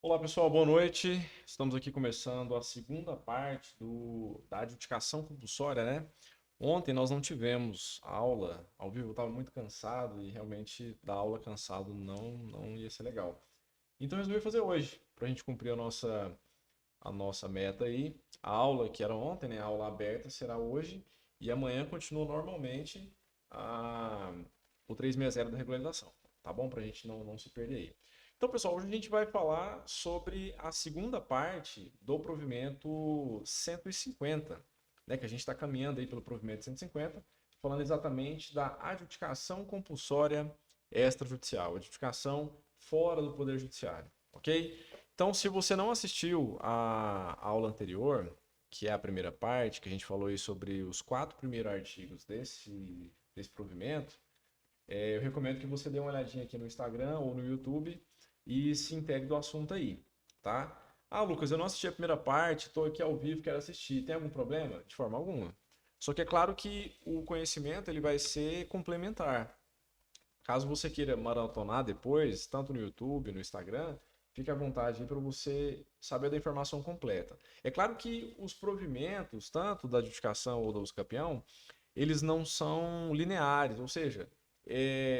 Olá pessoal, boa noite. Estamos aqui começando a segunda parte da adjudicação compulsória, né? Ontem nós não tivemos aula ao vivo, eu estava muito cansado e realmente dar aula cansado não ia ser legal. Então eu resolvi fazer hoje, para a gente cumprir a nossa meta aí. A aula que era ontem, né? A aula aberta será hoje e amanhã continua normalmente a, o 360 da regularização, tá bom? Para a gente não se perder aí. Então, pessoal, hoje a gente vai falar sobre a segunda parte do provimento 150, né? Que a gente está caminhando aí pelo provimento 150, falando exatamente da adjudicação compulsória extrajudicial, adjudicação fora do Poder Judiciário, ok? Então, se você não assistiu a aula anterior, que é a primeira parte, que a gente falou aí sobre os 4 primeiros artigos desse provimento, eu recomendo que você dê uma olhadinha aqui no Instagram ou no YouTube e se integre do assunto aí, tá? Ah, Lucas, eu não assisti a primeira parte, estou aqui ao vivo, quero assistir. Tem algum problema? De forma alguma. Só que é claro que o conhecimento ele vai ser complementar. Caso você queira maratonar depois, tanto no YouTube, no Instagram, fique à vontade aí para você saber da informação completa. É claro que os provimentos, tanto da adjudicação ou do uso campeão, eles não são lineares, ou seja,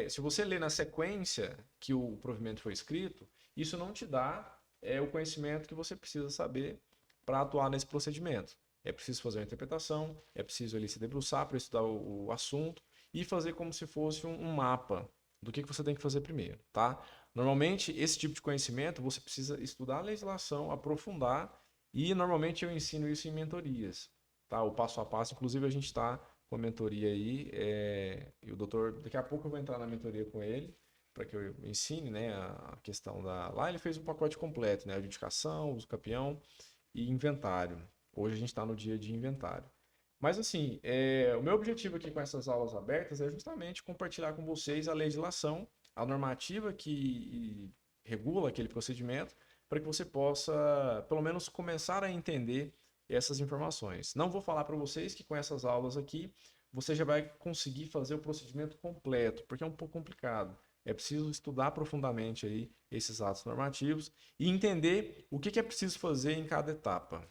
se você ler na sequência que o provimento foi escrito, isso não te dá o conhecimento que você precisa saber para atuar nesse procedimento. É preciso fazer uma interpretação, é preciso ali se debruçar para estudar o assunto e fazer como se fosse um mapa do que você tem que fazer primeiro, tá? Normalmente, esse tipo de conhecimento você precisa estudar a legislação, aprofundar e normalmente eu ensino isso em mentorias, tá? O passo a passo, inclusive a gente está com a mentoria aí e o doutor, daqui a pouco eu vou entrar na mentoria com ele para que eu ensine, né, a questão da... Lá ele fez um pacote completo, né? Adjudicação, uso campeão e inventário. Hoje a gente está no dia de inventário. Mas assim, o meu objetivo aqui com essas aulas abertas é justamente compartilhar com vocês a legislação, a normativa que regula aquele procedimento, para que você possa, pelo menos, começar a entender essas informações. Não vou falar para vocês que com essas aulas aqui você já vai conseguir fazer o procedimento completo, porque é um pouco complicado. É preciso estudar profundamente aí esses atos normativos e entender o que é preciso fazer em cada etapa.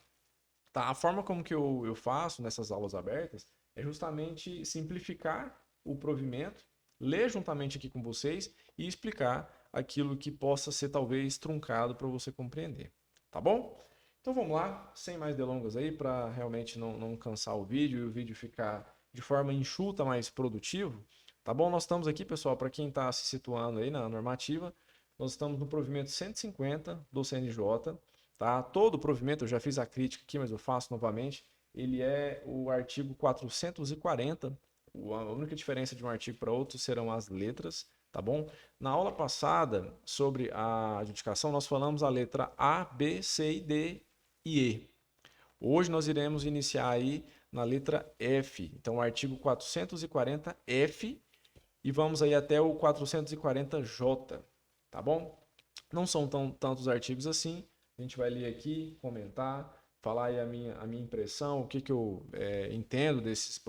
Tá? A forma como que eu faço nessas aulas abertas é justamente simplificar o provimento, ler juntamente aqui com vocês e explicar aquilo que possa ser talvez truncado para você compreender. Tá bom? Então vamos lá, sem mais delongas aí, para realmente não cansar o vídeo e o vídeo ficar de forma enxuta, mais produtivo. Tá bom? Nós estamos aqui, pessoal, para quem está se situando aí na normativa, nós estamos no provimento 150 do CNJ. Tá? Todo o provimento, eu já fiz a crítica aqui, mas eu faço novamente, ele é o artigo 440. A única diferença de um artigo para outro serão as letras, tá bom? Na aula passada, sobre a adjudicação, nós falamos a letra A, B, C, D e E. Hoje nós iremos iniciar aí na letra F. Então, o artigo 440F e vamos aí até o 440J, tá bom? Não são tantos artigos assim. A gente vai ler aqui, comentar, falar aí a minha impressão, o que eu entendo desse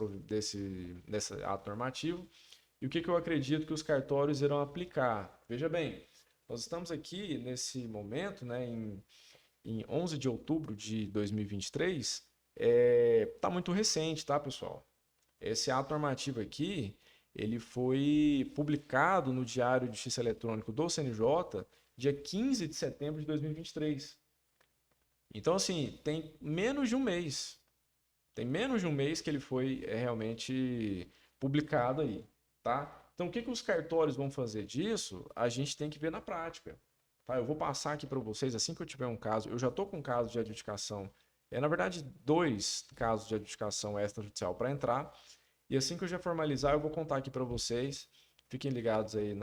ato normativo e o que eu acredito que os cartórios irão aplicar. Veja bem, nós estamos aqui nesse momento, né, em 11 de outubro de 2023, tá muito recente, tá, pessoal? Esse ato normativo aqui, ele foi publicado no Diário de Justiça Eletrônico do CNJ, dia 15 de setembro de 2023. Então, assim, tem menos de um mês. Tem menos de um mês que ele foi realmente publicado aí, tá? Então, o que os cartórios vão fazer disso? A gente tem que ver na prática. Tá? Eu vou passar aqui para vocês assim que eu tiver um caso. Eu já estou com um caso de adjudicação. Na verdade, 2 casos de adjudicação extrajudicial para entrar. E assim que eu já formalizar, eu vou contar aqui para vocês. Fiquem ligados aí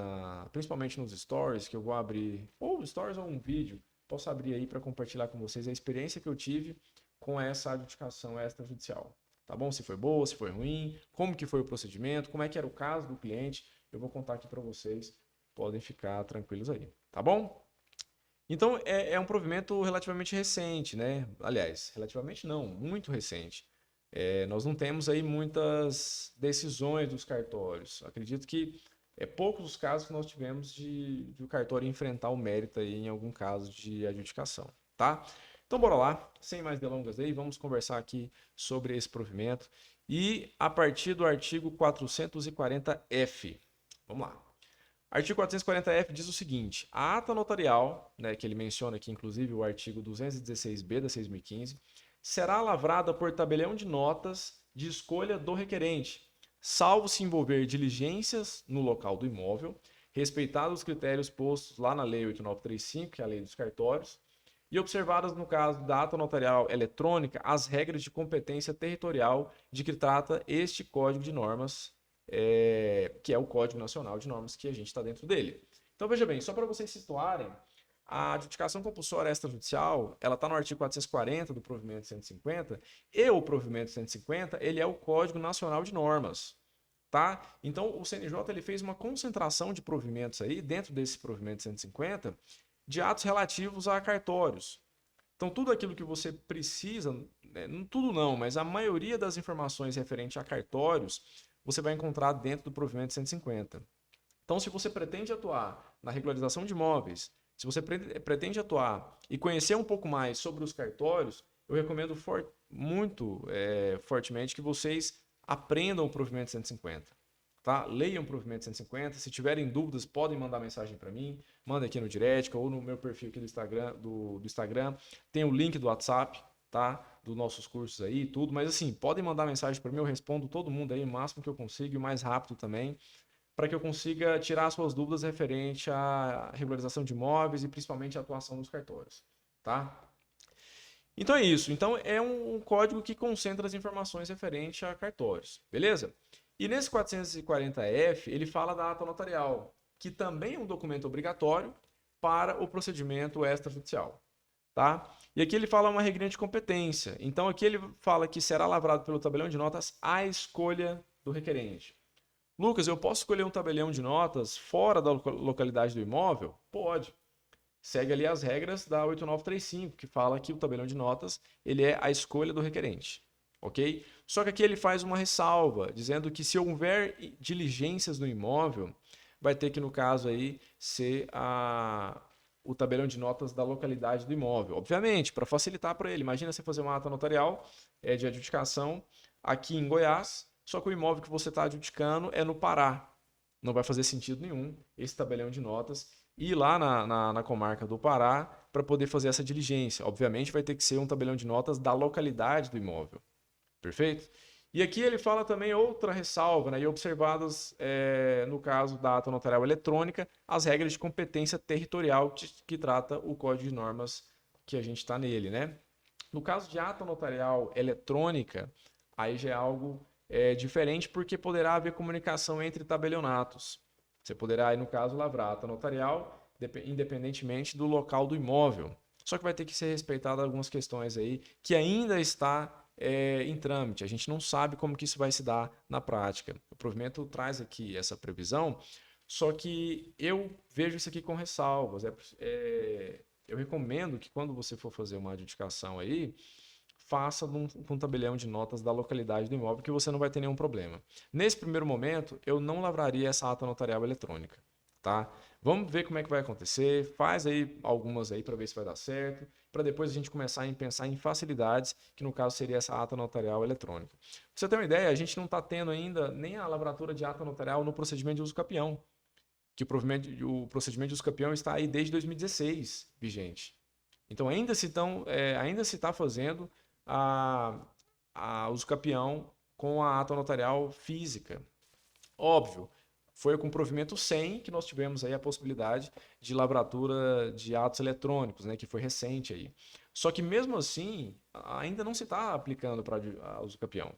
principalmente nos stories que eu vou abrir, ou stories ou um vídeo. Posso abrir aí para compartilhar com vocês a experiência que eu tive com essa adjudicação extrajudicial. Tá bom? Se foi boa, se foi ruim, como que foi o procedimento, como é que era o caso do cliente, eu vou contar aqui para vocês. Podem ficar tranquilos aí, tá bom? Então é um provimento relativamente recente, né? Aliás, relativamente não, muito recente. Nós não temos aí muitas decisões dos cartórios. Acredito que É poucos os casos que nós tivemos de o cartório enfrentar o mérito aí em algum caso de adjudicação, tá? Então, bora lá, sem mais delongas aí, vamos conversar aqui sobre esse provimento e a partir do artigo 440-F. Vamos lá. Artigo 440-F diz o seguinte: a ata notarial, né, que ele menciona aqui, inclusive, o artigo 216b da 6.015, será lavrada por tabelião de notas de escolha do requerente, salvo se envolver diligências no local do imóvel, respeitados os critérios postos lá na Lei 8935, que é a Lei dos Cartórios, e observadas, no caso da ata notarial eletrônica, as regras de competência territorial de que trata este Código de Normas, que é o Código Nacional de Normas que a gente está dentro dele. Então, veja bem, só para vocês situarem, a adjudicação compulsória extrajudicial, ela está no artigo 440 do provimento 150, e o provimento 150, ele é o Código Nacional de Normas, tá? Então, o CNJ ele fez uma concentração de provimentos aí, dentro desse provimento 150, de atos relativos a cartórios. Então, tudo aquilo que você precisa, né, tudo não, mas a maioria das informações referentes a cartórios, você vai encontrar dentro do provimento 150. Então, se você pretende atuar na regularização de imóveis, se você pretende atuar e conhecer um pouco mais sobre os cartórios, eu recomendo muito fortemente que vocês aprendam o provimento 150. Tá? Leiam o provimento 150. Se tiverem dúvidas, podem mandar mensagem para mim. Manda aqui no direct ou no meu perfil aqui do Instagram. Do Instagram. Tem o link do WhatsApp, tá? Dos nossos cursos aí, tudo. Mas assim, podem mandar mensagem para mim. Eu respondo todo mundo aí o máximo que eu consigo e o mais rápido também, para que eu consiga tirar suas dúvidas referente à regularização de imóveis e principalmente à atuação dos cartórios, tá? Então é isso. Então é um código que concentra as informações referentes a cartórios, beleza? E nesse 440-F, ele fala da ata notarial, que também é um documento obrigatório para o procedimento extrajudicial, tá? E aqui ele fala uma regrinha de competência. Então aqui ele fala que será lavrado pelo tabelião de notas à escolha do requerente. Lucas, eu posso escolher um tabelião de notas fora da localidade do imóvel? Pode. Segue ali as regras da 8935, que fala que o tabelião de notas ele é a escolha do requerente. Ok? Só que aqui ele faz uma ressalva, dizendo que se houver diligências no imóvel, vai ter que, no caso aí, ser o tabelião de notas da localidade do imóvel. Obviamente, para facilitar para ele. Imagina você fazer uma ata notarial de adjudicação aqui em Goiás, só que o imóvel que você está adjudicando é no Pará. Não vai fazer sentido nenhum esse tabelião de notas ir lá na comarca do Pará para poder fazer essa diligência. Obviamente vai ter que ser um tabelião de notas da localidade do imóvel. Perfeito? E aqui ele fala também outra ressalva, né? E observadas, no caso da ata notarial eletrônica, as regras de competência territorial que trata o Código de Normas que a gente está nele, né? No caso de ata notarial eletrônica, aí já é algo diferente, porque poderá haver comunicação entre tabelionatos. Você poderá, aí, no caso, lavrar ata notarial, independentemente do local do imóvel. Só que vai ter que ser respeitadas algumas questões aí que ainda está em trâmite. A gente não sabe como que isso vai se dar na prática. O provimento traz aqui essa previsão, só que eu vejo isso aqui com ressalvas. Eu recomendo que quando você for fazer uma adjudicação aí, faça com um tabelião de notas da localidade do imóvel que você não vai ter nenhum problema. Nesse primeiro momento, eu não lavraria essa ata notarial eletrônica, tá? Vamos ver como é que vai acontecer, faz aí algumas aí para ver se vai dar certo, para depois a gente começar a pensar em facilidades, que no caso seria essa ata notarial eletrônica. Pra você ter uma ideia, a gente não está tendo ainda nem a lavratura de ata notarial no procedimento de uso capião, que o procedimento de uso capião está aí desde 2016 vigente. Então ainda se está fazendo a uso capião com a ata notarial física. Óbvio, foi com o provimento 100 que nós tivemos aí a possibilidade de lavratura de atos eletrônicos, né, que foi recente aí. Só que mesmo assim, ainda não se está aplicando para uso capião.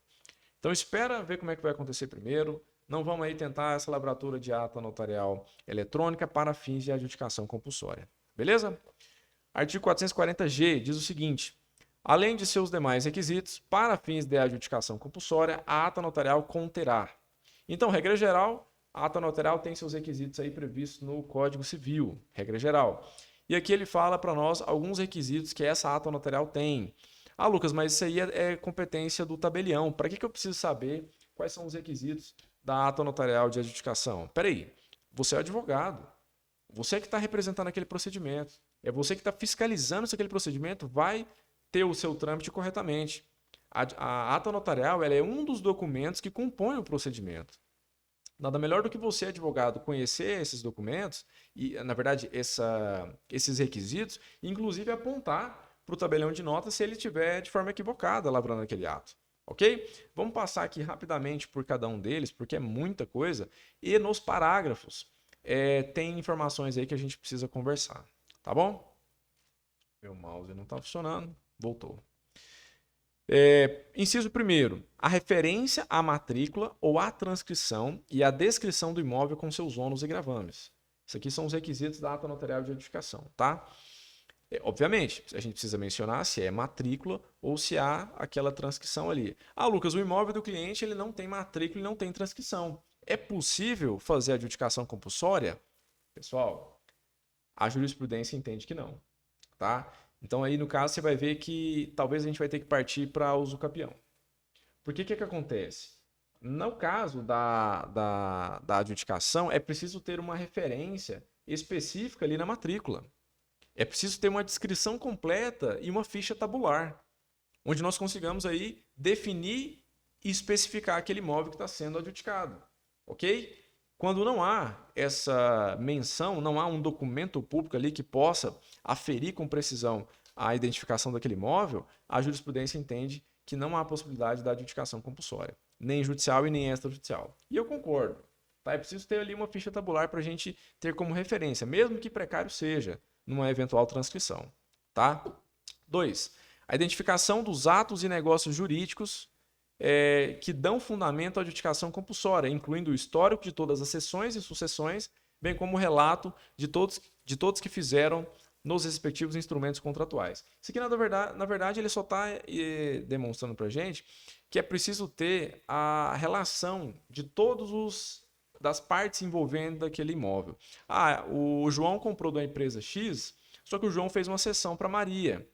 Então espera ver como é que vai acontecer primeiro. Não vamos aí tentar essa lavratura de ata notarial eletrônica para fins de adjudicação compulsória. Beleza? Artigo 440-G diz o seguinte: além de seus demais requisitos, para fins de adjudicação compulsória, a ata notarial conterá. Então, regra geral, a ata notarial tem seus requisitos aí previstos no Código Civil, regra geral. E aqui ele fala para nós alguns requisitos que essa ata notarial tem. Ah, Lucas, mas isso aí é competência do tabelião. Para que eu preciso saber quais são os requisitos da ata notarial de adjudicação? Espera aí. Você é o advogado. Você que está representando aquele procedimento. É você que está fiscalizando se aquele procedimento vai ter o seu trâmite corretamente. A ata notarial ela é um dos documentos que compõem o procedimento. Nada melhor do que você, advogado, conhecer esses documentos e, na verdade, esses requisitos, e inclusive apontar para o tabelião de notas se ele estiver de forma equivocada lavrando aquele ato. Ok? Vamos passar aqui rapidamente por cada um deles, porque é muita coisa. E nos parágrafos tem informações aí que a gente precisa conversar. Tá bom? Meu mouse não está funcionando. Voltou. Inciso 1º, a referência à matrícula ou à transcrição e a descrição do imóvel com seus ônus e gravames. Isso aqui são os requisitos da ata notarial de edificação, tá? Obviamente, a gente precisa mencionar se é matrícula ou se há aquela transcrição ali. Ah, Lucas, o imóvel do cliente ele não tem matrícula e não tem transcrição. É possível fazer a adjudicação compulsória? Pessoal, a jurisprudência entende que não, tá? Então aí no caso você vai ver que talvez a gente vai ter que partir para uso capião. Por que acontece? No caso da adjudicação, é preciso ter uma referência específica ali na matrícula. É preciso ter uma descrição completa e uma ficha tabular, onde nós consigamos aí definir e especificar aquele imóvel que está sendo adjudicado. Ok? Quando não há essa menção, não há um documento público ali que possa aferir com precisão a identificação daquele imóvel, a jurisprudência entende que não há possibilidade da adjudicação compulsória, nem judicial e nem extrajudicial. E eu concordo. Tá? É preciso ter ali uma ficha tabular para a gente ter como referência, mesmo que precário seja, numa eventual transcrição. Tá? 2. A identificação dos atos e negócios jurídicos que dão fundamento à adjudicação compulsória, incluindo o histórico de todas as sessões e sucessões, bem como o relato de todos que fizeram nos respectivos instrumentos contratuais. Isso aqui, na verdade ele só está demonstrando para a gente que é preciso ter a relação de das partes envolvendo aquele imóvel. Ah, o João comprou da empresa X, só que o João fez uma cessão para Maria.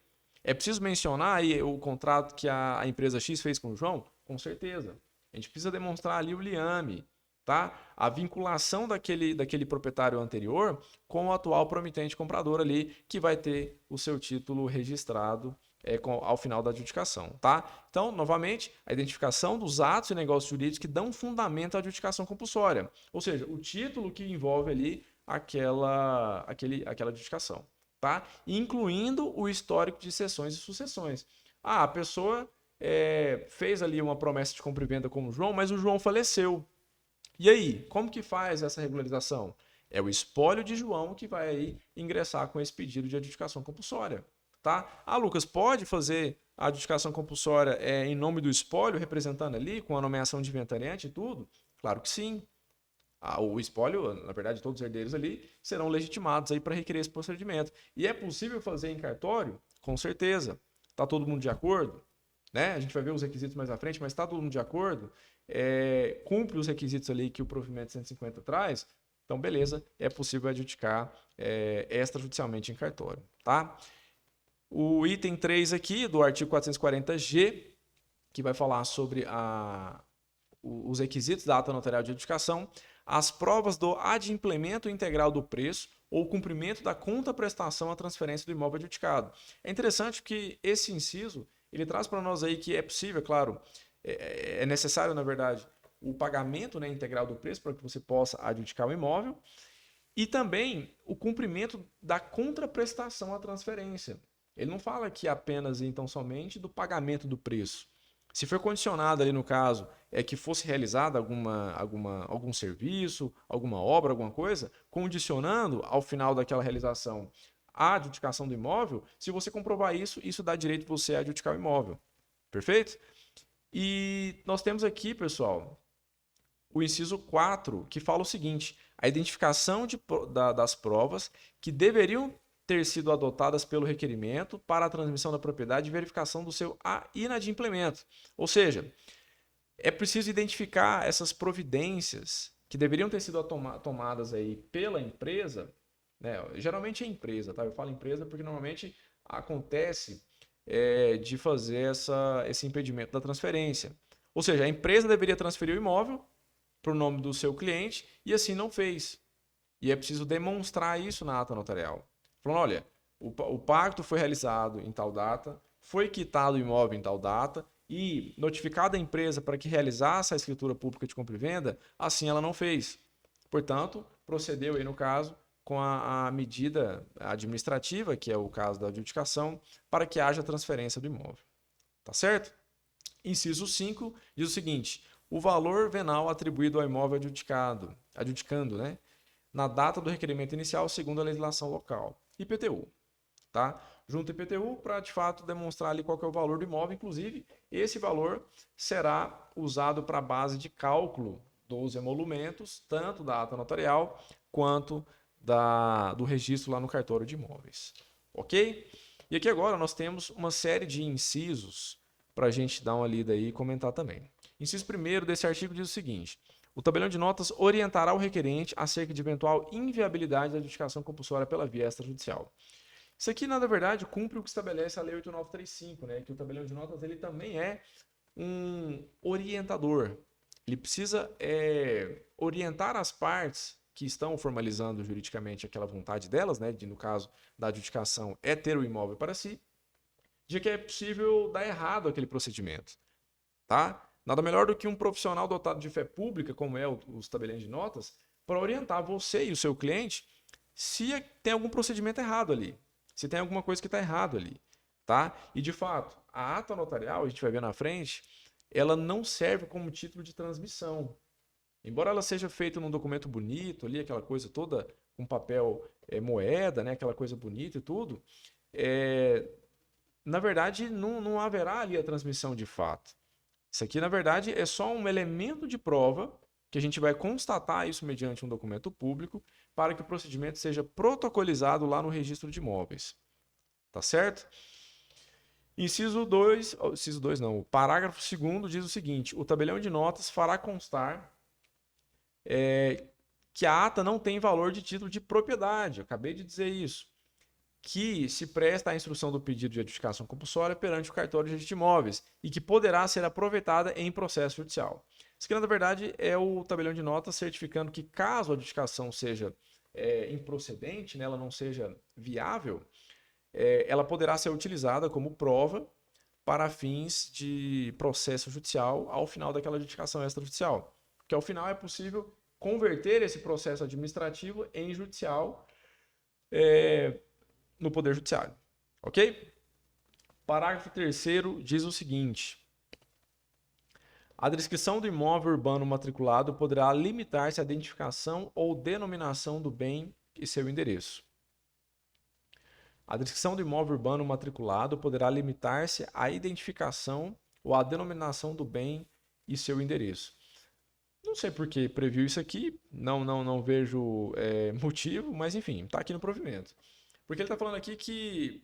É preciso mencionar aí o contrato que a empresa X fez com o João? Com certeza. A gente precisa demonstrar ali o liame, tá? A vinculação daquele proprietário anterior com o atual promitente comprador ali, que vai ter o seu título registrado ao final da adjudicação, tá? Então, novamente, a identificação dos atos e negócios jurídicos que dão fundamento à adjudicação compulsória. Ou seja, o título que envolve ali aquela adjudicação. Tá? Incluindo o histórico de cessões e sucessões. Ah, a pessoa fez ali uma promessa de compra e venda com o João, mas o João faleceu. E aí, como que faz essa regularização? É o espólio de João que vai aí ingressar com esse pedido de adjudicação compulsória. Tá? Ah, Lucas, pode fazer a adjudicação compulsória em nome do espólio, representando ali, com a nomeação de inventariante e tudo? Claro que sim. O espólio, na verdade, todos os herdeiros ali serão legitimados aí para requerer esse procedimento. E é possível fazer em cartório? Com certeza. Está todo mundo de acordo? Né? A gente vai ver os requisitos mais à frente, mas está todo mundo de acordo? Cumpre os requisitos ali que o provimento 150 traz? Então, beleza, é possível adjudicar extrajudicialmente em cartório. Tá? O item 3 aqui do artigo 440G, que vai falar sobre os requisitos da ata notarial de adjudicação, as provas do adimplemento integral do preço ou cumprimento da contraprestação à transferência do imóvel adjudicado. É interessante que esse inciso ele traz para nós aí que é possível, claro, é necessário, na verdade, o pagamento, né, integral do preço para que você possa adjudicar o imóvel e também o cumprimento da contraprestação à transferência. Ele não fala aqui apenas, então, somente do pagamento do preço. Se for condicionado ali no caso que fosse realizado algum serviço, alguma obra, alguma coisa, condicionando ao final daquela realização a adjudicação do imóvel, se você comprovar isso, isso dá direito você a adjudicar o imóvel. Perfeito? E nós temos aqui, pessoal, o inciso 4, que fala o seguinte: a identificação das provas que deveriam ter sido adotadas pelo requerimento para a transmissão da propriedade e verificação do seu inadimplemento. Ou seja, é preciso identificar essas providências que deveriam ter sido tomadas aí pela empresa, né? Geralmente é empresa, tá? Eu falo empresa porque normalmente acontece de fazer esse impedimento da transferência. Ou seja, a empresa deveria transferir o imóvel para o nome do seu cliente e assim não fez. e é preciso demonstrar isso na ata notarial. Falando, olha, o pacto foi realizado em tal data, foi quitado o imóvel em tal data e notificada a empresa para que realizasse a escritura pública de compra e venda, assim ela não fez. Portanto, procedeu aí no caso com a medida administrativa, que é o caso da adjudicação, para que haja transferência do imóvel. Tá certo? Inciso 5 diz o seguinte: o valor venal atribuído ao imóvel adjudicando, né, na data do requerimento inicial, segundo a legislação local. IPTU, tá? Junto ao IPTU para, de fato, demonstrar ali qual que é o valor do imóvel. Inclusive, esse valor será usado para a base de cálculo dos emolumentos, tanto da ata notarial quanto do registro lá no cartório de imóveis. Ok? E aqui agora nós temos uma série de incisos para a gente dar uma lida aí e comentar também. Inciso 1º desse artigo diz o seguinte: o tabelião de notas orientará o requerente acerca de eventual inviabilidade da adjudicação compulsória pela via extrajudicial. Isso aqui, na verdade, cumpre o que estabelece a Lei 8935, né? Que o tabelião de notas ele também é um orientador. Ele precisa orientar as partes que estão formalizando juridicamente aquela vontade delas, né? No caso da adjudicação, é ter o imóvel para si, de que é possível dar errado aquele procedimento, tá? Nada melhor do que um profissional dotado de fé pública, como é os tabeliões de notas, para orientar você e o seu cliente se tem algum procedimento errado ali, se tem alguma coisa que está errado ali, tá? E de fato, a ata notarial, a gente vai ver na frente, ela não serve como título de transmissão. Embora ela seja feita num documento bonito ali, aquela coisa toda com papel moeda, né? Aquela coisa bonita e tudo, na verdade não haverá ali a transmissão de fato. Isso aqui, na verdade, é só um elemento de prova que a gente vai constatar isso mediante um documento público para que o procedimento seja protocolizado lá no registro de imóveis. Tá certo? Inciso 2 não, o parágrafo 2º diz o seguinte: o tabelião de notas fará constar que a ata não tem valor de título de propriedade. Eu acabei de dizer isso. Que se presta à instrução do pedido de adjudicação compulsória perante o cartório de registro de imóveis e que poderá ser aproveitada em processo judicial. Isso aqui, na verdade, é o tabelião de notas certificando que, caso a adjudicação seja improcedente, né, ela não seja viável, ela poderá ser utilizada como prova para fins de processo judicial ao final daquela adjudicação extrajudicial. Porque ao final é possível converter esse processo administrativo em judicial no Poder Judiciário. Ok? Parágrafo 3º diz o seguinte: a descrição do imóvel urbano matriculado poderá limitar-se à identificação ou denominação do bem e seu endereço. A descrição do imóvel urbano matriculado poderá limitar-se à identificação ou à denominação do bem e seu endereço. Não sei por que previu isso aqui, não vejo motivo, mas enfim, está aqui no provimento. Porque ele está falando aqui que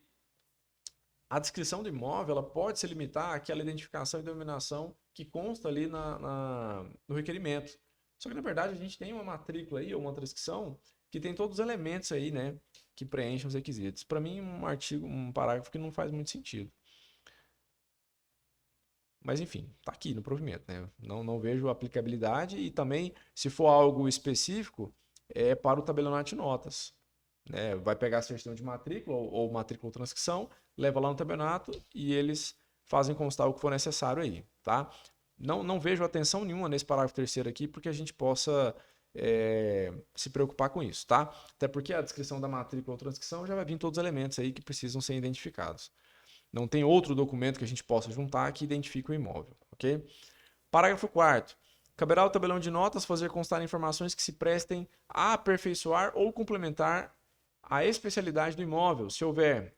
a descrição do imóvel ela pode se limitar àquela identificação e denominação que consta ali no requerimento. Só que, na verdade, a gente tem uma matrícula aí, ou uma transcrição, que tem todos os elementos aí, né, que preenchem os requisitos. Para mim, um parágrafo que não faz muito sentido. Mas, enfim, está aqui no provimento, né? Não vejo aplicabilidade e também, se for algo específico, é para o tabelionato de notas. Né? Vai pegar a certidão de matrícula ou matrícula ou transcrição, leva lá no tabelionato e eles fazem constar o que for necessário aí, tá? Não vejo atenção nenhuma nesse parágrafo 3º aqui, porque a gente possa se preocupar com isso, tá? Até porque a descrição da matrícula ou transcrição já vai vir todos os elementos aí que precisam ser identificados. Não tem outro documento que a gente possa juntar que identifique o imóvel, ok? Parágrafo 4º. Caberá ao tabelião de notas fazer constar informações que se prestem a aperfeiçoar ou complementar a especialidade do imóvel, se houver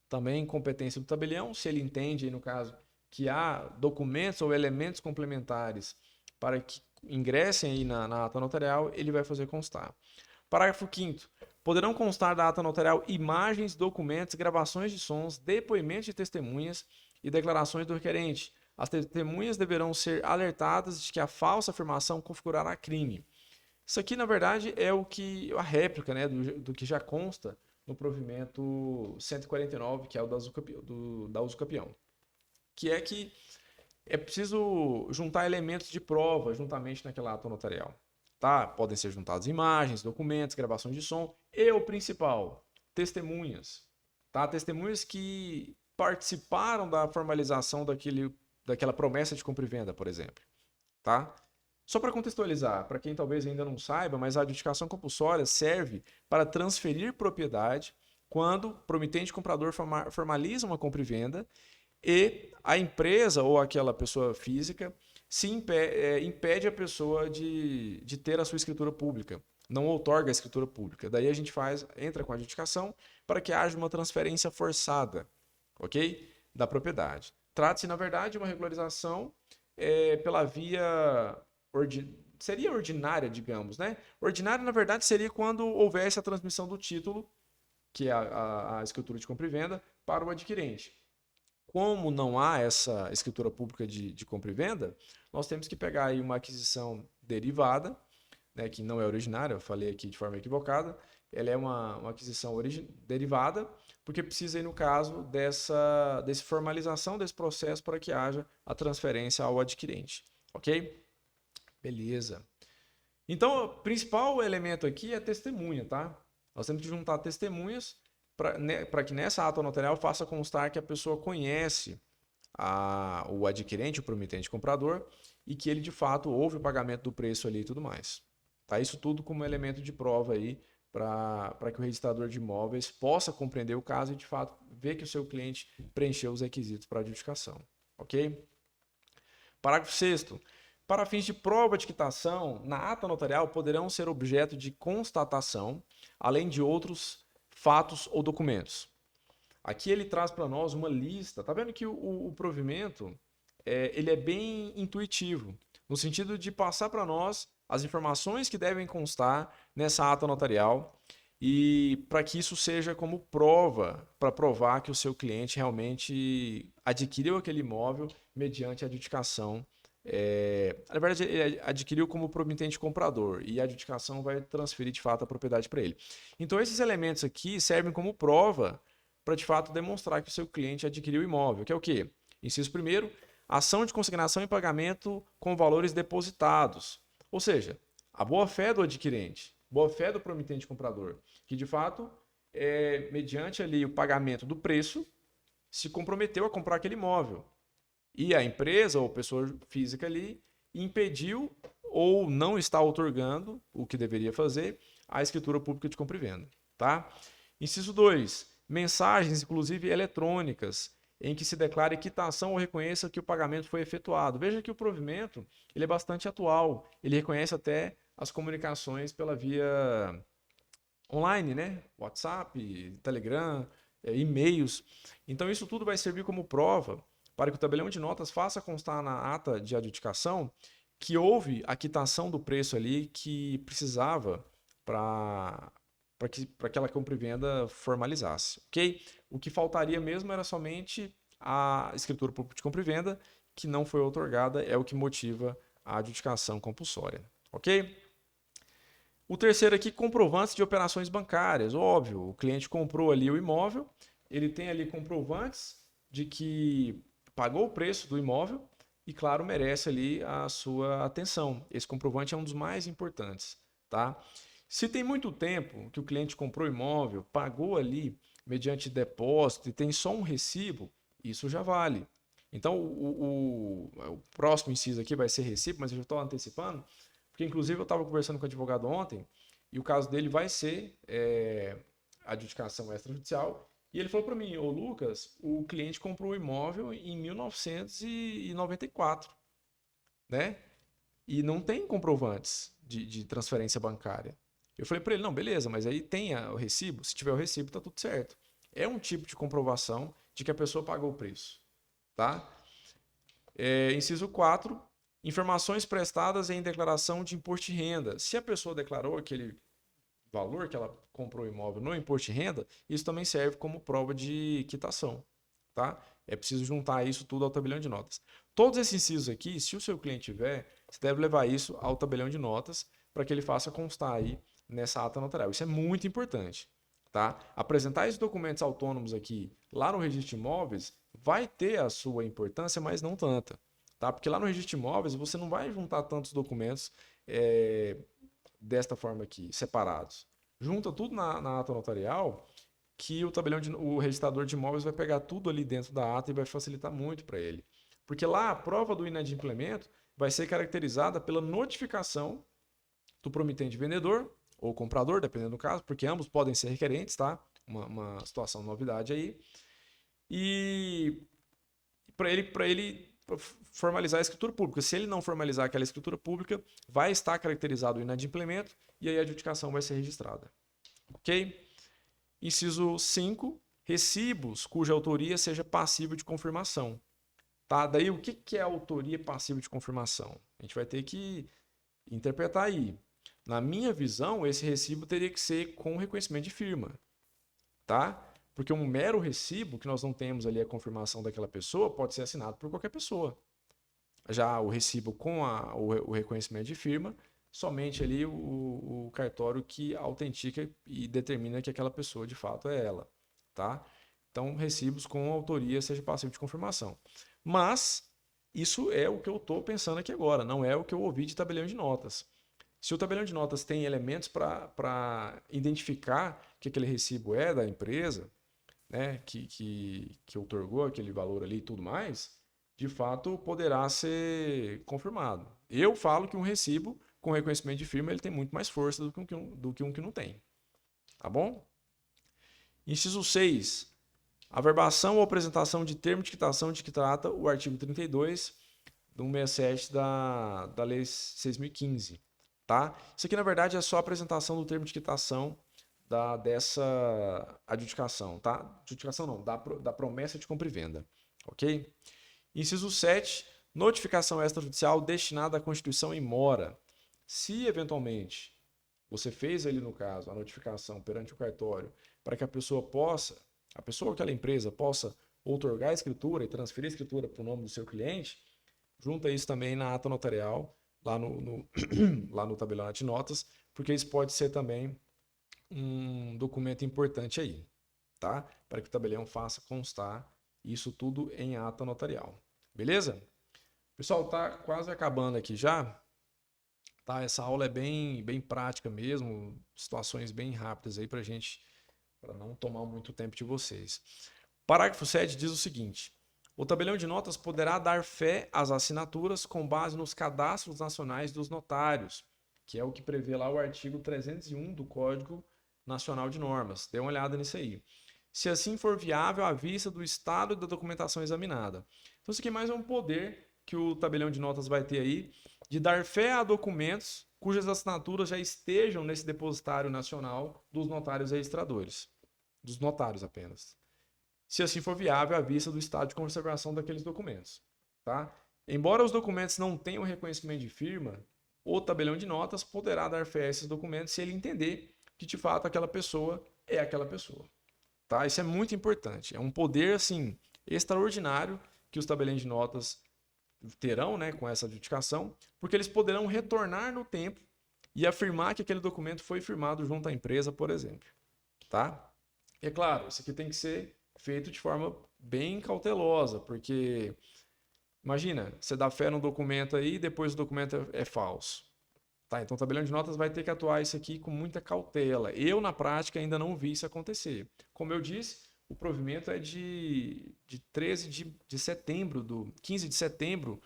também competência do tabelião, se ele entende, no caso, que há documentos ou elementos complementares para que ingressem aí na ata notarial, ele vai fazer constar. Parágrafo 5º. Poderão constar da ata notarial imagens, documentos, gravações de sons, depoimentos de testemunhas e declarações do requerente. As testemunhas deverão ser alertadas de que a falsa afirmação configurará crime. Isso aqui, na verdade, é a réplica, né, do que já consta no provimento 149, que é o da uso capião. Que é que é preciso juntar elementos de prova juntamente naquela ata notarial. tá? Podem ser juntadas imagens, documentos, gravações de som e o principal, testemunhas, tá? Testemunhas que participaram da formalização daquela promessa de compra e venda, por exemplo, tá? Só para contextualizar, para quem talvez ainda não saiba, mas a adjudicação compulsória serve para transferir propriedade quando o promitente comprador formaliza uma compra e venda e a empresa ou aquela pessoa física impede a pessoa de ter a sua escritura pública, não outorga a escritura pública. Daí a gente entra com a adjudicação para que haja uma transferência forçada, ok? Da propriedade. Trata-se, na verdade, de uma regularização pela via seria ordinária, digamos, né? Ordinária, na verdade, seria quando houvesse a transmissão do título, que é a escritura de compra e venda, para o adquirente. Como não há essa escritura pública de compra e venda, nós temos que pegar aí uma aquisição derivada, né, que não é originária, eu falei aqui de forma equivocada, ela é uma aquisição derivada, porque precisa, aí, no caso, dessa formalização desse processo para que haja a transferência ao adquirente. Ok? Beleza. Então, o principal elemento aqui é a testemunha, tá? Nós temos que juntar testemunhas para que nessa ata notarial faça constar que a pessoa conhece o adquirente, o promitente comprador, e que ele de fato houve o pagamento do preço ali e tudo mais. Tá? Isso tudo como elemento de prova aí para que o registrador de imóveis possa compreender o caso e de fato ver que o seu cliente preencheu os requisitos para adjudicação. Ok? Parágrafo 6º. Para fins de prova de quitação, na ata notarial poderão ser objeto de constatação, além de outros fatos ou documentos. Aqui ele traz para nós uma lista. Tá vendo que o provimento ele é bem intuitivo, no sentido de passar para nós as informações que devem constar nessa ata notarial e para que isso seja como prova, para provar que o seu cliente realmente adquiriu aquele imóvel mediante a adjudicação. Na verdade, ele adquiriu como promitente comprador e a adjudicação vai transferir de fato a propriedade para ele. Então, esses elementos aqui servem como prova para de fato demonstrar que o seu cliente adquiriu o imóvel, que é o quê? Inciso primeiro, ação de consignação e pagamento com valores depositados. Ou seja, a boa-fé do adquirente, boa-fé do promitente comprador, que de fato, mediante ali o pagamento do preço, se comprometeu a comprar aquele imóvel. E a empresa ou pessoa física ali impediu ou não está outorgando o que deveria fazer a escritura pública de compra e venda. Tá? Inciso 2. Mensagens, inclusive eletrônicas, em que se declare quitação ou reconheça que o pagamento foi efetuado. Veja que o provimento ele é bastante atual. Ele reconhece até as comunicações pela via online, né? WhatsApp, Telegram, e-mails. Então, isso tudo vai servir como prova para que o tabelião de notas faça constar na ata de adjudicação que houve a quitação do preço ali que precisava para que aquela compra e venda formalizasse, ok? O que faltaria mesmo era somente a escritura pública de compra e venda, que não foi outorgada, é o que motiva a adjudicação compulsória, ok? O terceiro aqui, comprovantes de operações bancárias. Óbvio, o cliente comprou ali o imóvel, ele tem ali comprovantes de que pagou o preço do imóvel e, claro, merece ali a sua atenção. Esse comprovante é um dos mais importantes, tá? Se tem muito tempo que o cliente comprou o imóvel, pagou ali mediante depósito e tem só um recibo, isso já vale. Então, o próximo inciso aqui vai ser recibo, mas eu já estou antecipando, porque inclusive eu estava conversando com o advogado ontem e o caso dele vai ser adjudicação extrajudicial. E ele falou para mim, ô Lucas, o cliente comprou o imóvel em 1994, né? E não tem comprovantes de transferência bancária. Eu falei para ele, não, beleza, mas aí tem o recibo? Se tiver o recibo, tá tudo certo. É um tipo de comprovação de que a pessoa pagou o preço, tá? Inciso 4, informações prestadas em declaração de imposto de renda. Se a pessoa declarou aquele valor que ela comprou o imóvel no imposto de renda, isso também serve como prova de quitação, tá? É preciso juntar isso tudo ao tabelião de notas. Todos esses incisos aqui, se o seu cliente tiver, você deve levar isso ao tabelião de notas para que ele faça constar aí nessa ata notarial. Isso é muito importante, tá? Apresentar esses documentos autônomos aqui lá no registro de imóveis vai ter a sua importância, mas não tanta, tá? Porque lá no registro de imóveis você não vai juntar tantos documentos desta forma aqui, separados. Junta tudo na ata notarial, que o registrador de imóveis vai pegar tudo ali dentro da ata e vai facilitar muito para ele. Porque lá a prova do inadimplemento vai ser caracterizada pela notificação do promitente vendedor ou comprador, dependendo do caso, porque ambos podem ser requerentes, tá? Uma situação de novidade aí. E para ele formalizar a escritura pública. Se ele não formalizar aquela escritura pública, vai estar caracterizado o inadimplemento e aí a adjudicação vai ser registrada. Ok? Inciso 5, recibos cuja autoria seja passível de confirmação. Tá? Daí o que é autoria passível de confirmação? A gente vai ter que interpretar aí. Na minha visão, esse recibo teria que ser com reconhecimento de firma. Tá? Porque um mero recibo, que nós não temos ali a confirmação daquela pessoa, pode ser assinado por qualquer pessoa. Já o recibo com o reconhecimento de firma, somente ali o cartório que autentica e determina que aquela pessoa de fato é ela. Tá? Então, recibos com autoria seja passível de confirmação. Mas, isso é o que eu estou pensando aqui agora, não é o que eu ouvi de tabelião de notas. Se o tabelião de notas tem elementos para identificar que aquele recibo é da empresa, né, que outorgou aquele valor ali e tudo mais, de fato poderá ser confirmado. Eu falo que um recibo com reconhecimento de firma ele tem muito mais força do que um que não tem. Tá bom? Inciso 6. Averbação ou apresentação de termo de quitação de que trata o artigo 32 do 167 da Lei 6.015. Tá? Isso aqui, na verdade, é só a apresentação do termo de quitação dessa adjudicação, tá? Adjudicação não, da promessa de compra e venda, ok? Inciso 7, notificação extrajudicial destinada à constituição em mora. Se, eventualmente, você fez ali, no caso, a notificação perante o cartório para que a pessoa ou aquela empresa possa outorgar a escritura e transferir a escritura para o nome do seu cliente, junta isso também na ata notarial, lá lá no tabelão de notas, porque isso pode ser também um documento importante aí, tá? Para que o tabelião faça constar isso tudo em ata notarial. Beleza? Pessoal, tá quase acabando aqui já. Tá? Essa aula é bem prática mesmo, situações bem rápidas aí para não tomar muito tempo de vocês. Parágrafo 7 diz o seguinte: o tabelião de notas poderá dar fé às assinaturas com base nos cadastros nacionais dos notários, que é o que prevê lá o artigo 301 do Código Nacional de Normas. Dê uma olhada nisso aí. Se assim for viável à vista do estado da documentação examinada. Então, isso aqui é mais um poder que o tabelião de notas vai ter aí de dar fé a documentos cujas assinaturas já estejam nesse depositário nacional dos notários registradores. Dos notários apenas. Se assim for viável à vista do estado de conservação daqueles documentos. Tá? Embora os documentos não tenham reconhecimento de firma, o tabelião de notas poderá dar fé a esses documentos se ele entender que de fato aquela pessoa é aquela pessoa. Tá? Isso é muito importante. É um poder assim extraordinário que os tabeliões de notas terão, né, com essa adjudicação, porque eles poderão retornar no tempo e afirmar que aquele documento foi firmado junto à empresa, por exemplo. Tá? E é claro, isso aqui tem que ser feito de forma bem cautelosa, porque imagina, você dá fé num documento aí e depois o documento é falso. Tá? Então o tabelião de notas vai ter que atuar isso aqui com muita cautela. Eu, na prática, ainda não vi isso acontecer. Como eu disse, o provimento é de 13 de setembro, 15 de setembro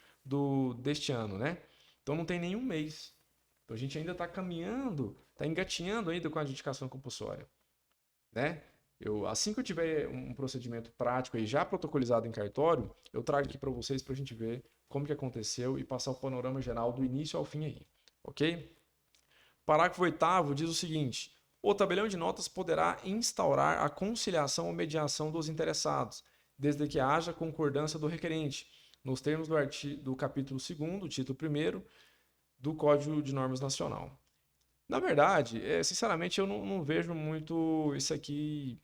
deste ano, né? Então não tem nenhum mês. Então a gente ainda está caminhando, está engatinhando ainda com a adjudicação compulsória, né? Assim que eu tiver um procedimento prático aí já protocolizado em cartório, eu trago aqui para vocês para a gente ver como que aconteceu e passar o panorama geral do início ao fim aí, ok? Parágrafo 8º diz o seguinte: o tabelião de notas poderá instaurar a conciliação ou mediação dos interessados, desde que haja concordância do requerente, nos termos do capítulo 2º, título 1º, do Código de Normas Nacional. Na verdade, sinceramente, eu não vejo muito isso aqui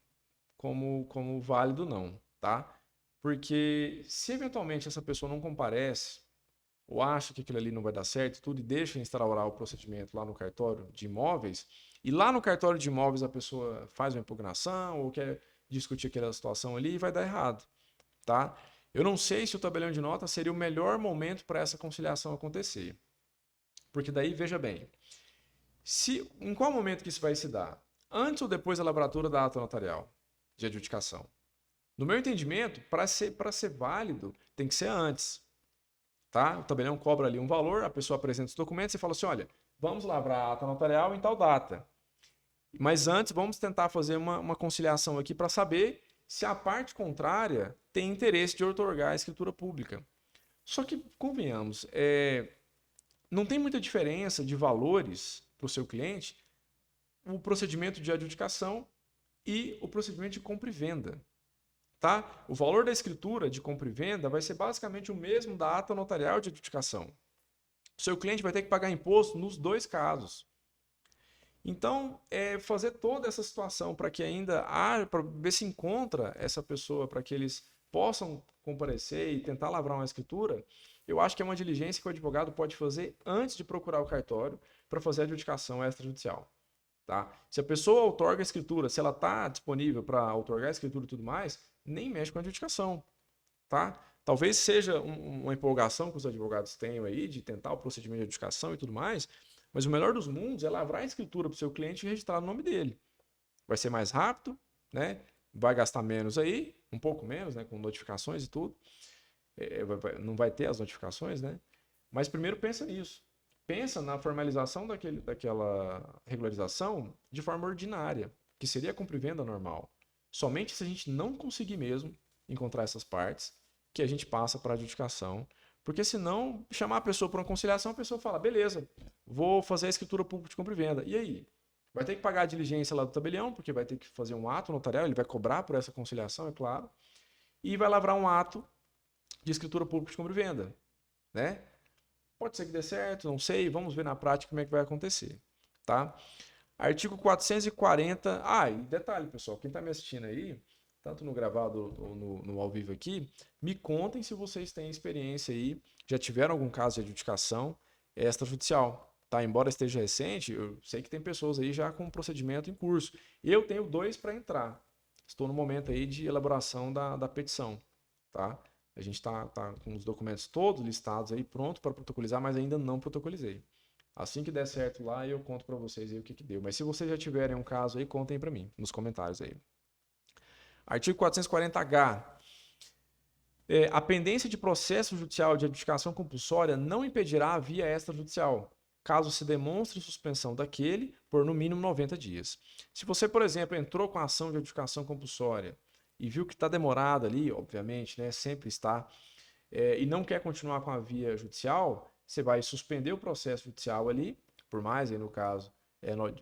como válido, não, tá? Porque se eventualmente essa pessoa não comparece, ou acha que aquilo ali não vai dar certo, tudo, e deixa instaurar o procedimento lá no cartório de imóveis, e lá no cartório de imóveis a pessoa faz uma impugnação ou quer discutir aquela situação ali, vai dar errado, tá? Eu não sei se o tabelião de notas seria o melhor momento para essa conciliação acontecer. Porque daí, veja bem, Em qual momento que isso vai se dar? Antes ou depois da lavratura da ata notarial de adjudicação? No meu entendimento, para ser válido, tem que ser antes. Tá? O tabelião cobra ali um valor, a pessoa apresenta os documentos e fala assim: olha, vamos lavrar a ata notarial em tal data. Mas antes, vamos tentar fazer uma conciliação aqui para saber se a parte contrária tem interesse de outorgar a escritura pública. Só que, convenhamos, não tem muita diferença de valores para o seu cliente o procedimento de adjudicação e o procedimento de compra e venda. Tá? O valor da escritura de compra e venda vai ser basicamente o mesmo da ata notarial de adjudicação. O seu cliente vai ter que pagar imposto nos dois casos. Então, fazer toda essa situação para que ainda para ver se encontra essa pessoa, para que eles possam comparecer e tentar lavrar uma escritura, eu acho que é uma diligência que o advogado pode fazer antes de procurar o cartório para fazer a adjudicação extrajudicial. Tá? Se a pessoa outorga a escritura, se ela está disponível para outorgar a escritura e tudo mais, nem mexe com a adjudicação. Tá? Talvez seja uma empolgação que os advogados tenham aí de tentar o procedimento de adjudicação e tudo mais, mas o melhor dos mundos é lavrar a escritura para o seu cliente e registrar no nome dele. Vai ser mais rápido, né? Vai gastar menos aí, um pouco menos, né? Com notificações e tudo. Não vai ter as notificações, né? Mas primeiro pensa nisso. Pensa na formalização daquela regularização de forma ordinária, que seria a compra e venda normal. Somente se a gente não conseguir mesmo encontrar essas partes, que a gente passa para a adjudicação. Porque senão, chamar a pessoa para uma conciliação, a pessoa fala, beleza, vou fazer a escritura pública de compra e venda. E aí? Vai ter que pagar a diligência lá do tabelião, porque vai ter que fazer um ato notarial, ele vai cobrar por essa conciliação, é claro, e vai lavrar um ato de escritura pública de compra e venda, né? Pode ser que dê certo, não sei, vamos ver na prática como é que vai acontecer, tá? Artigo 440. E detalhe, pessoal, quem está me assistindo aí, tanto no gravado ou no ao vivo aqui, me contem se vocês têm experiência aí, já tiveram algum caso de adjudicação extrajudicial, tá? Embora esteja recente, eu sei que tem pessoas aí já com procedimento em curso. Eu tenho 2 para entrar. Estou no momento aí de elaboração da petição, tá? A gente tá com os documentos todos listados aí, pronto para protocolizar, mas ainda não protocolizei. Assim que der certo lá, eu conto para vocês aí o que deu. Mas se vocês já tiverem um caso aí, contem para mim nos comentários aí. Artigo 440-H. A pendência de processo judicial de adjudicação compulsória não impedirá a via extrajudicial, caso se demonstre suspensão daquele por no mínimo 90 dias. Se você, por exemplo, entrou com a ação de adjudicação compulsória e viu que está demorado ali, obviamente, né, sempre está, e não quer continuar com a via judicial, você vai suspender o processo judicial ali, por mais, aí no caso,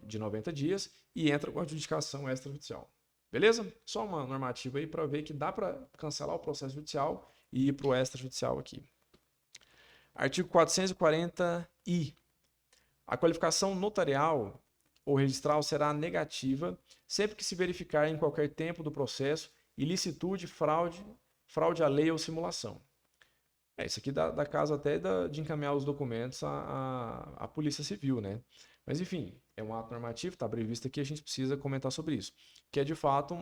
de 90 dias, e entra com a adjudicação extrajudicial. Beleza? Só uma normativa aí para ver que dá para cancelar o processo judicial e ir para o extrajudicial aqui. Artigo 440-I. A qualificação notarial ou registral será negativa sempre que se verificar em qualquer tempo do processo ilicitude, fraude à lei ou simulação. Isso aqui dá caso até de encaminhar os documentos à Polícia Civil, né? Mas, enfim, é um ato normativo, está previsto aqui, a gente precisa comentar sobre isso. Que é, de fato,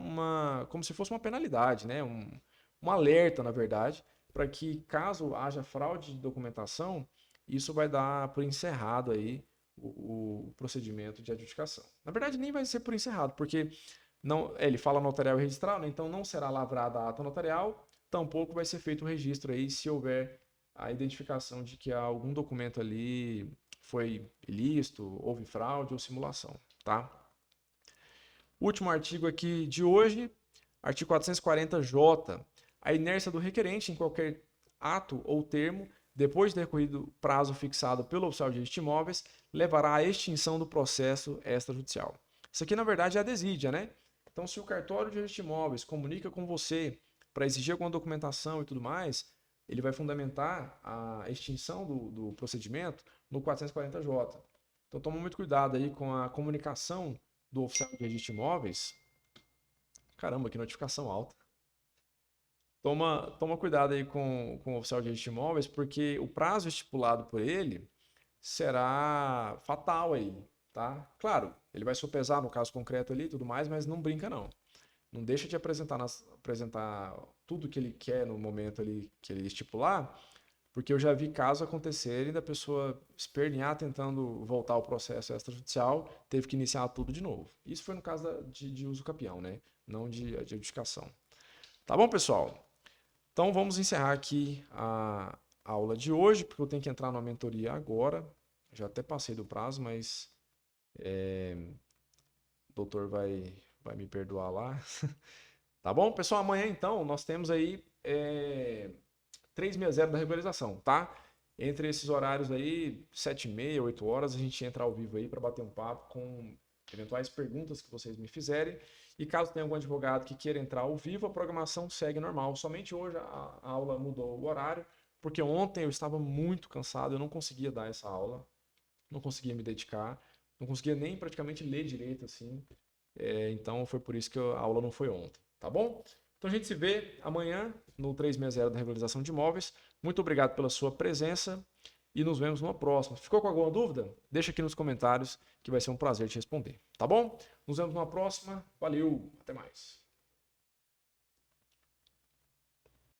como se fosse uma penalidade, né? Um alerta, na verdade, para que, caso haja fraude de documentação, isso vai dar por encerrado aí o procedimento de adjudicação. Na verdade, nem vai ser por encerrado, porque não, ele fala notarial e registral, né? Então não será lavrada a ata notarial, tampouco vai ser feito o registro aí se houver a identificação de que algum documento ali foi ilícito, houve fraude ou simulação, tá? Último artigo aqui de hoje, artigo 440-J. A inércia do requerente em qualquer ato ou termo, depois de decorrido o prazo fixado pelo oficial de registro de imóveis, levará à extinção do processo extrajudicial. Isso aqui, na verdade, é a desídia, né? Então, se o cartório de registro de imóveis comunica com você para exigir alguma documentação e tudo mais, ele vai fundamentar a extinção do procedimento no 440-J. Então, toma muito cuidado aí com a comunicação do oficial de registro de imóveis. Caramba, que notificação alta. Toma cuidado aí com o oficial de registro de imóveis, porque o prazo estipulado por ele será fatal aí, tá? Claro, ele vai sopesar no caso concreto ali e tudo mais, mas não brinca não. Não deixa de apresentar tudo que ele quer no momento ali que ele estipular, Porque eu já vi casos acontecerem da pessoa espernear tentando voltar ao processo extrajudicial, teve que iniciar tudo de novo. Isso foi no caso de uso capião, né? Não de adjudicação. Tá bom, pessoal? Então vamos encerrar aqui a aula de hoje, porque eu tenho que entrar numa mentoria agora. Já até passei do prazo, mas o doutor vai me perdoar lá. Tá bom? Pessoal, amanhã então nós temos aí 360 da regularização, tá? Entre esses horários aí, 7h30, 8 horas, a gente entra ao vivo aí para bater um papo com eventuais perguntas que vocês me fizerem. E caso tenha algum advogado que queira entrar ao vivo, a programação segue normal. Somente hoje a aula mudou o horário, porque ontem eu estava muito cansado, eu não conseguia dar essa aula, não conseguia me dedicar, não conseguia nem praticamente ler direito, assim. Então foi por isso que a aula não foi ontem, tá bom? Então a gente se vê amanhã no 360 da regularização de imóveis. Muito obrigado pela sua presença e nos vemos numa próxima. Ficou com alguma dúvida? Deixa aqui nos comentários que vai ser um prazer te responder, tá bom? Nos vemos numa próxima. Valeu, até mais.